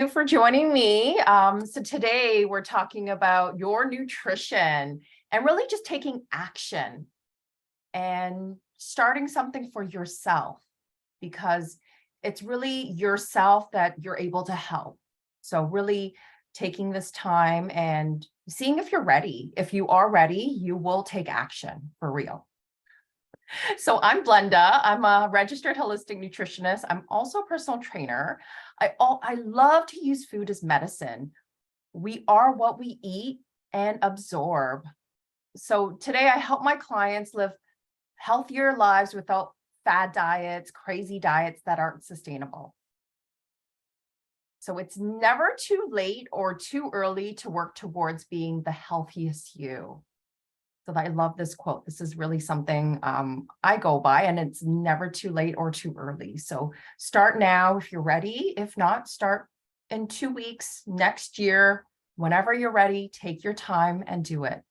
For joining me. So today we're talking about your nutrition and really just taking action and starting something for yourself, because it's really yourself that you're able to help. So really taking this time and seeing if you're ready. If you are ready, you will take action for real. So I'm Glenda. I'm a registered holistic nutritionist. I'm also a personal trainer. I love to use food as medicine. We are what we eat and absorb. So today I help my clients live healthier lives without fad diets, crazy diets that aren't sustainable. So it's never too late or too early to work towards being the healthiest you. So I love this quote. This is really something I go by, and it's never too late or too early. So start now if you're ready. If not, start in 2 weeks, next year, whenever you're ready, take your time and do it.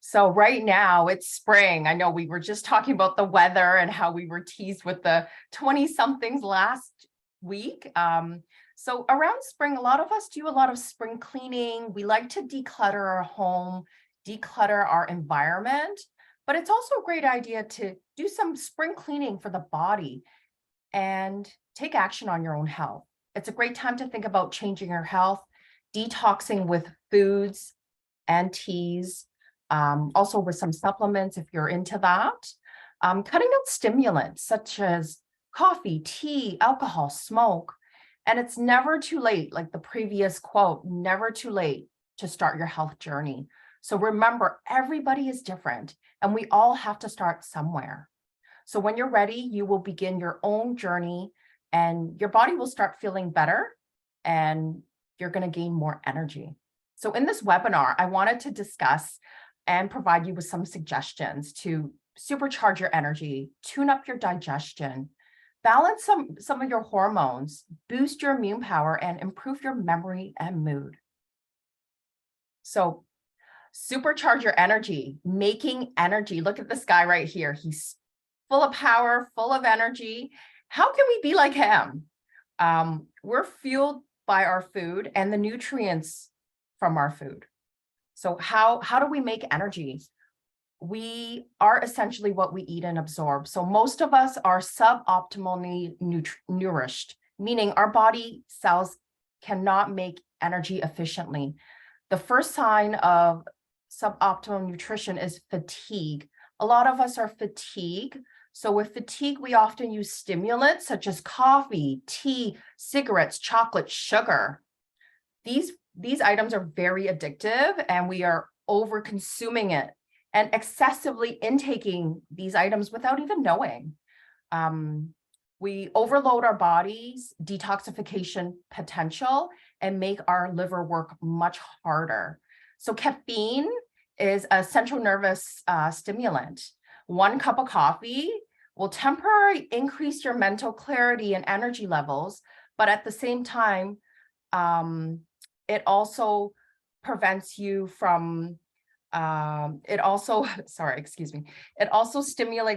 So right now it's spring. I know we were just talking about the weather and how we were teased with the 20 somethings last week. So around spring, a lot of us do a lot of spring cleaning. We like to declutter our home, declutter our environment, but it's also a great idea to do some spring cleaning for the body and take action on your own health. It's a great time to think about changing your health, detoxing with foods and teas, also with some supplements if you're into that, cutting out stimulants such as coffee, tea, alcohol, smoke. And it's never too late, like the previous quote, never too late to start your health journey. So remember, everybody is different and we all have to start somewhere. So when you're ready, you will begin your own journey and your body will start feeling better and you're going to gain more energy. So in this webinar, I wanted to discuss and provide you with some suggestions to supercharge your energy, tune up your digestion, balance some of your hormones, boost your immune power, and improve your memory and mood. So supercharge your energy, making energy. Look at this guy right here. He's full of power, full of energy. How can we be like him? We're fueled by our food and the nutrients from our food. So how do we make energy? We are essentially what we eat and absorb. So most of us are suboptimally nourished, meaning our body cells cannot make energy efficiently. The first sign of suboptimal nutrition is fatigue. A lot of us are fatigued. So with fatigue, we often use stimulants such as coffee, tea, cigarettes, chocolate, sugar. These items are very addictive and we are over consuming it and excessively intaking these items without even knowing. We overload our body's detoxification potential and make our liver work much harder. So caffeine is a central nervous stimulant. 1 cup of coffee will temporarily increase your mental clarity and energy levels, but at the same time, it also prevents you from, it also stimulates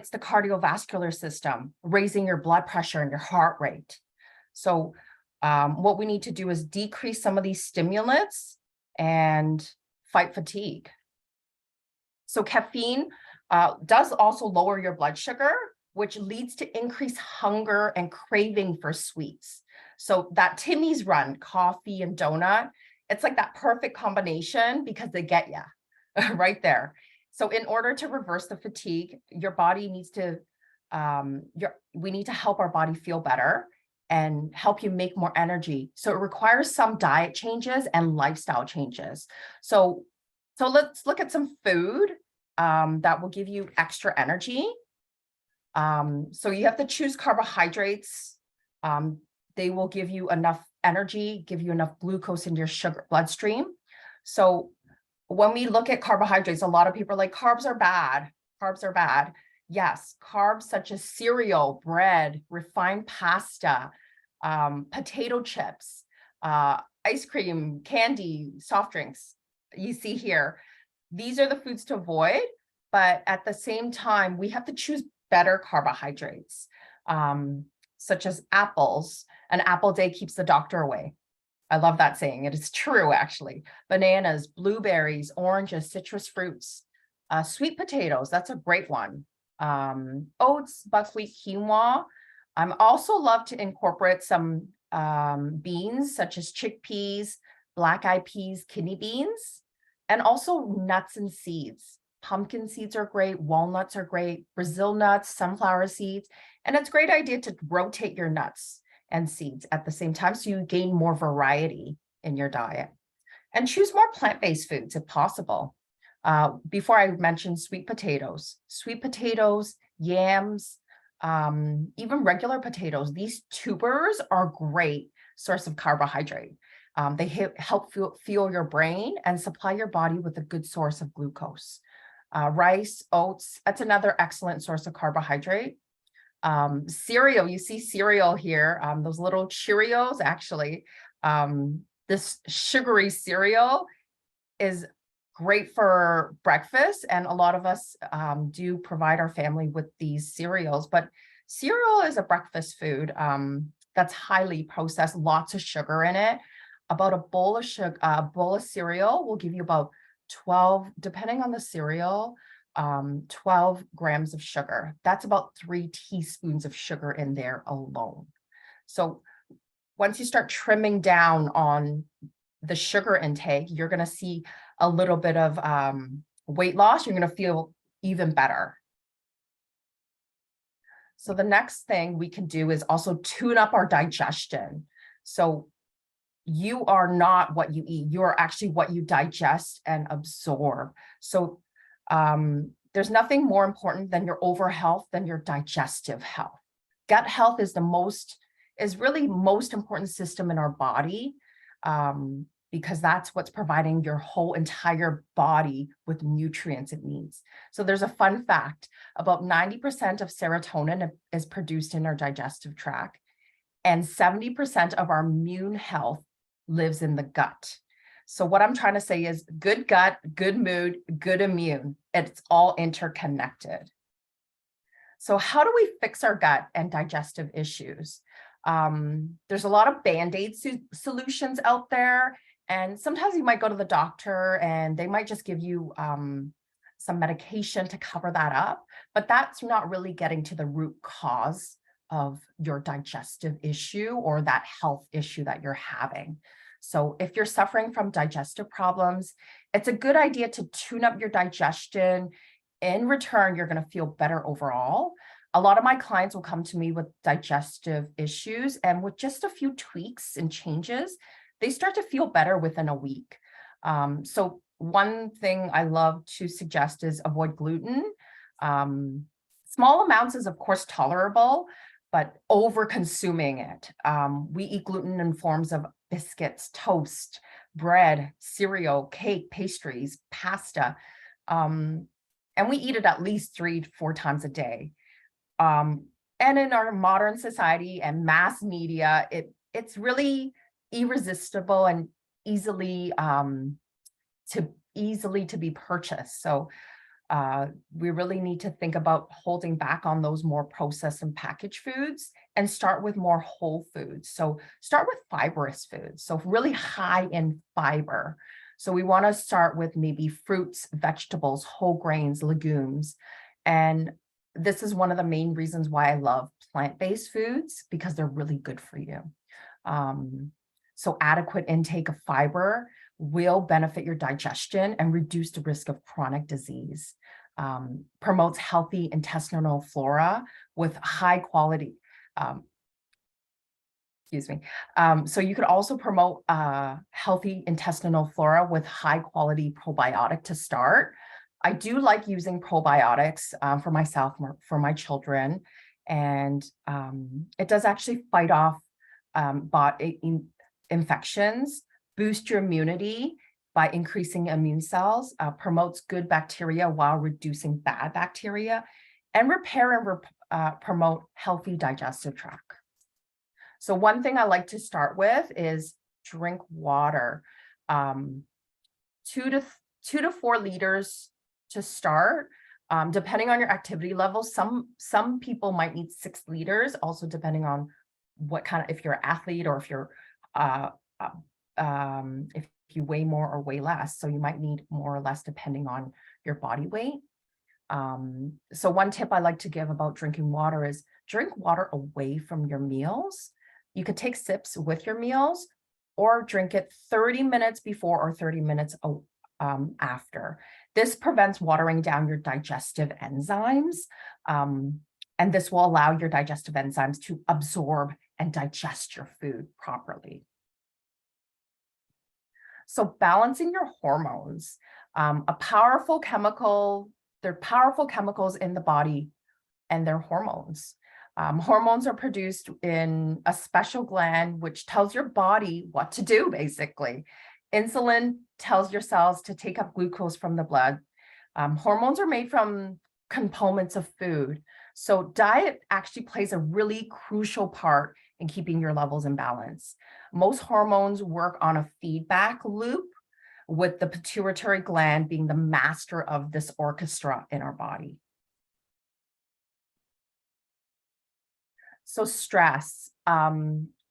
the cardiovascular system, raising your blood pressure and your heart rate. So what we need to do is decrease some of these stimulants and fight fatigue. So caffeine does also lower your blood sugar, which leads to increased hunger and craving for sweets. So that Timmy's run, coffee and donut, it's like that perfect combination because they get you right there. So in order to reverse the fatigue, your body needs to, we need to help our body feel better and help you make more energy. So it requires some diet changes and lifestyle changes. So let's look at some food that will give you extra energy. So you have to choose carbohydrates. They will give you enough energy, give you enough glucose in your sugar bloodstream. So when we look at carbohydrates, a lot of people are like, carbs are bad. Carbs are bad. Yes, carbs such as cereal, bread, refined pasta, potato chips, ice cream, candy, soft drinks, you see here. These are the foods to avoid, but at the same time, we have to choose better carbohydrates, such as apples. An apple a day keeps the doctor away. I love that saying. It is true, actually. Bananas, blueberries, oranges, citrus fruits, sweet potatoes. That's a great one. Oats, buckwheat, quinoa. I'm also love to incorporate some beans such as chickpeas, black-eyed peas, kidney beans, and also nuts and seeds. Pumpkin seeds are great. Walnuts are great. Brazil nuts, sunflower seeds. And it's a great idea to rotate your nuts and seeds at the same time so you gain more variety in your diet. And choose more plant-based foods if possible. Before I mentioned sweet potatoes, yams, even regular potatoes. These tubers are great source of carbohydrate. They help fuel your brain and supply your body with a good source of glucose. Rice, oats, that's another excellent source of carbohydrate. Cereal, you see cereal here, those little Cheerios, actually. This sugary cereal is great for breakfast, and a lot of us do provide our family with these cereals, but cereal is a breakfast food that's highly processed, lots of sugar in it. About a bowl of cereal will give you about 12, depending on the cereal, 12 grams of sugar. That's about 3 teaspoons of sugar in there alone. So once you start trimming down on the sugar intake, you're going to see a little bit of weight loss. You're going to feel even better. So the next thing we can do is also tune up our digestion. So you are not what you eat. You are actually what you digest and absorb. So there's nothing more important than your overall health than your digestive health. Gut health is really most important system in our body, because that's what's providing your whole entire body with nutrients it needs. So there's a fun fact: about 90% of serotonin is produced in our digestive tract, and 70% of our immune health lives in the gut. So what I'm trying to say is good gut, good mood, good immune. It's all interconnected. So how do we fix our gut and digestive issues? There's a lot of Band-Aid solutions out there. And sometimes you might go to the doctor and they might just give you some medication to cover that up, but that's not really getting to the root cause of your digestive issue or that health issue that you're having. So if you're suffering from digestive problems, it's a good idea to tune up your digestion. In return, you're going to feel better overall. A lot of my clients will come to me with digestive issues, and with just a few tweaks and changes, they start to feel better within a week. So one thing I love to suggest is avoid gluten. Small amounts is of course tolerable, but over consuming it. We eat gluten in forms of biscuits, toast, bread, cereal, cake, pastries, pasta. And we eat it at least 3 to 4 times a day. And in our modern society and mass media, it's really irresistible and easily to be purchased. So we really need to think about holding back on those more processed and packaged foods and start with more whole foods. So start with fibrous foods, so really high in fiber. So we want to start with maybe fruits, vegetables, whole grains, legumes. And this is one of the main reasons why I love plant-based foods, because they're really good for you. So adequate intake of fiber will benefit your digestion and reduce the risk of chronic disease. Promotes healthy intestinal flora with high quality. So you could also promote healthy intestinal flora with high quality probiotic to start. I do like using probiotics for myself, for my children, and it does actually fight off infections, boost your immunity by increasing immune cells, promotes good bacteria while reducing bad bacteria, and repair and promote healthy digestive tract. So one thing I like to start with is drink water, 2 to 4 liters to start, depending on your activity level. Some people might need 6 liters, also depending on what kind of, if you're an athlete or if you're, uh, if you weigh more or weigh less. So you might need more or less depending on your body weight. So one tip I like to give about drinking water is drink water away from your meals. You could take sips with your meals or drink it 30 minutes before or 30 minutes after. This prevents watering down your digestive enzymes. And this will allow your digestive enzymes to absorb and digest your food properly. So balancing your hormones, a powerful chemical, there are powerful chemicals in the body and they're hormones. Hormones are produced in a special gland, which tells your body what to do, basically. Insulin tells your cells to take up glucose from the blood. Hormones are made from components of food. So diet actually plays a really crucial part in keeping your levels in balance. Most hormones work on a feedback loop, with the pituitary gland being the master of this orchestra in our body. So stress.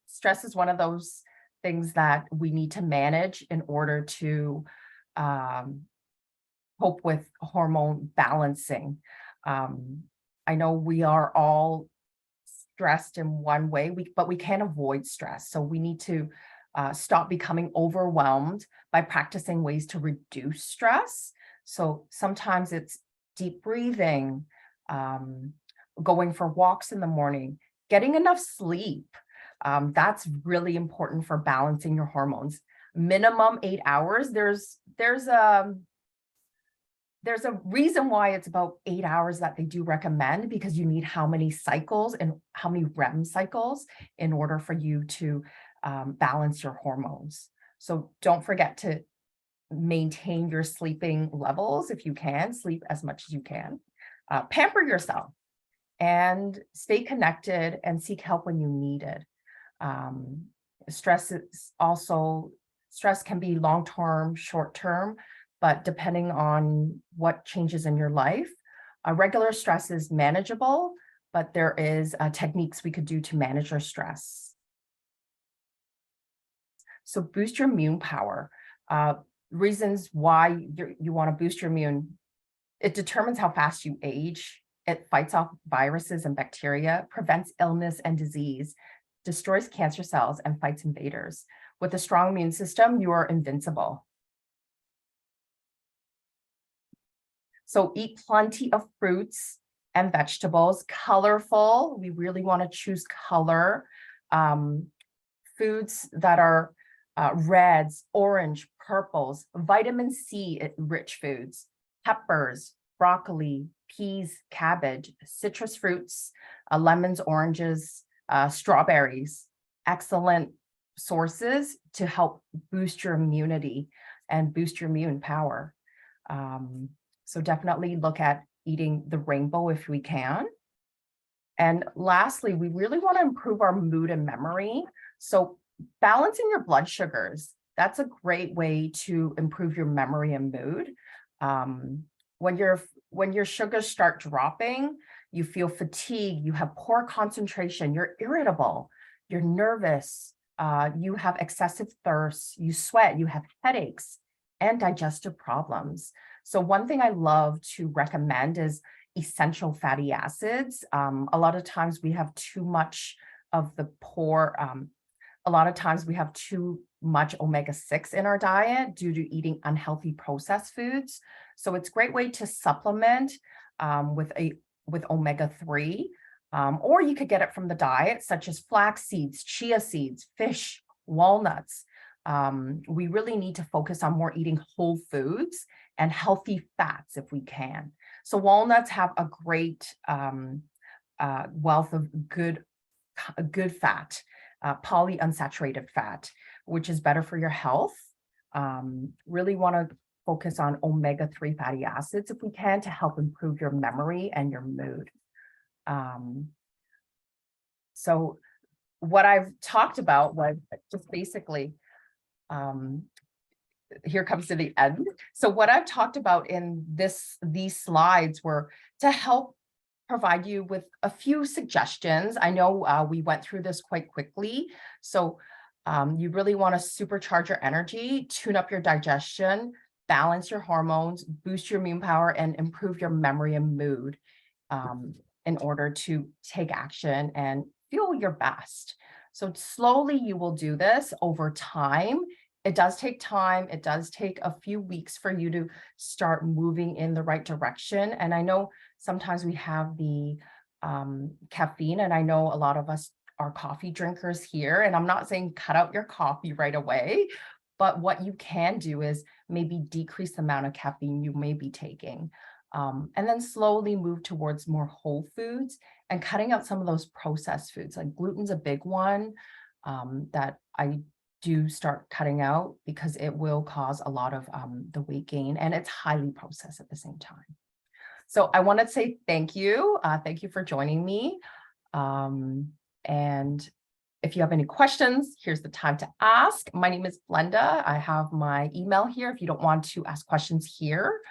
Stress is one of those things that we need to manage in order to cope with hormone balancing. I know we are all stressed in one way, but we can't avoid stress. So we need to stop becoming overwhelmed by practicing ways to reduce stress. So sometimes it's deep breathing, going for walks in the morning, getting enough sleep. That's really important for balancing your hormones. Minimum 8 hours. There's a reason why it's about 8 hours that they do recommend, because you need how many cycles and how many REM cycles in order for you to balance your hormones. So don't forget to maintain your sleeping levels. If you can, sleep as much as you can. Pamper yourself and stay connected and seek help when you need it. Stress can be long-term, short-term, but depending on what changes in your life, regular stress is manageable, but there is techniques we could do to manage our stress. So boost your immune power. Reasons why you want to boost your immune. It determines how fast you age. It fights off viruses and bacteria, prevents illness and disease, destroys cancer cells, and fights invaders. With a strong immune system, you are invincible. So eat plenty of fruits and vegetables, colorful. We really want to choose color. Foods that are reds, orange, purples, vitamin C rich foods, peppers, broccoli, peas, cabbage, citrus fruits, lemons, oranges, strawberries, excellent sources to help boost your immunity and boost your immune power. So definitely look at eating the rainbow if we can. And lastly, we really want to improve our mood and memory. So balancing your blood sugars, that's a great way to improve your memory and mood. When your sugars start dropping, you feel fatigued, you have poor concentration, you're irritable, you're nervous, you have excessive thirst, you sweat, you have headaches, and digestive problems. So one thing I love to recommend is essential fatty acids. A lot of times we have too much of the poor, a lot of times we have too much omega-6 in our diet due to eating unhealthy processed foods. So it's a great way to supplement with omega-3, or you could get it from the diet, such as flax seeds, chia seeds, fish, walnuts. We really need to focus on more eating whole foods and healthy fats if we can. So walnuts have a great wealth of good fat, polyunsaturated fat, which is better for your health. Really want to focus on omega-3 fatty acids if we can to help improve your memory and your mood. So what I've talked about was just basically, here comes to the end. So what I've talked about in these slides were to help provide you with a few suggestions. I know we went through this quite quickly. So you really want to supercharge your energy, tune up your digestion, balance your hormones, boost your immune power, and improve your memory and mood in order to take action and feel your best. So slowly you will do this over time. It does take time. It does take a few weeks for you to start moving in the right direction. And I know sometimes we have the caffeine, and I know a lot of us are coffee drinkers here. And I'm not saying cut out your coffee right away, but what you can do is maybe decrease the amount of caffeine you may be taking. And then slowly move towards more whole foods and cutting out some of those processed foods. Like gluten's a big one that I do start cutting out because it will cause a lot of the weight gain, and it's highly processed at the same time. So I want to say thank you. Thank you for joining me. And if you have any questions, here's the time to ask. My name is Glenda. I have my email here if you don't want to ask questions here.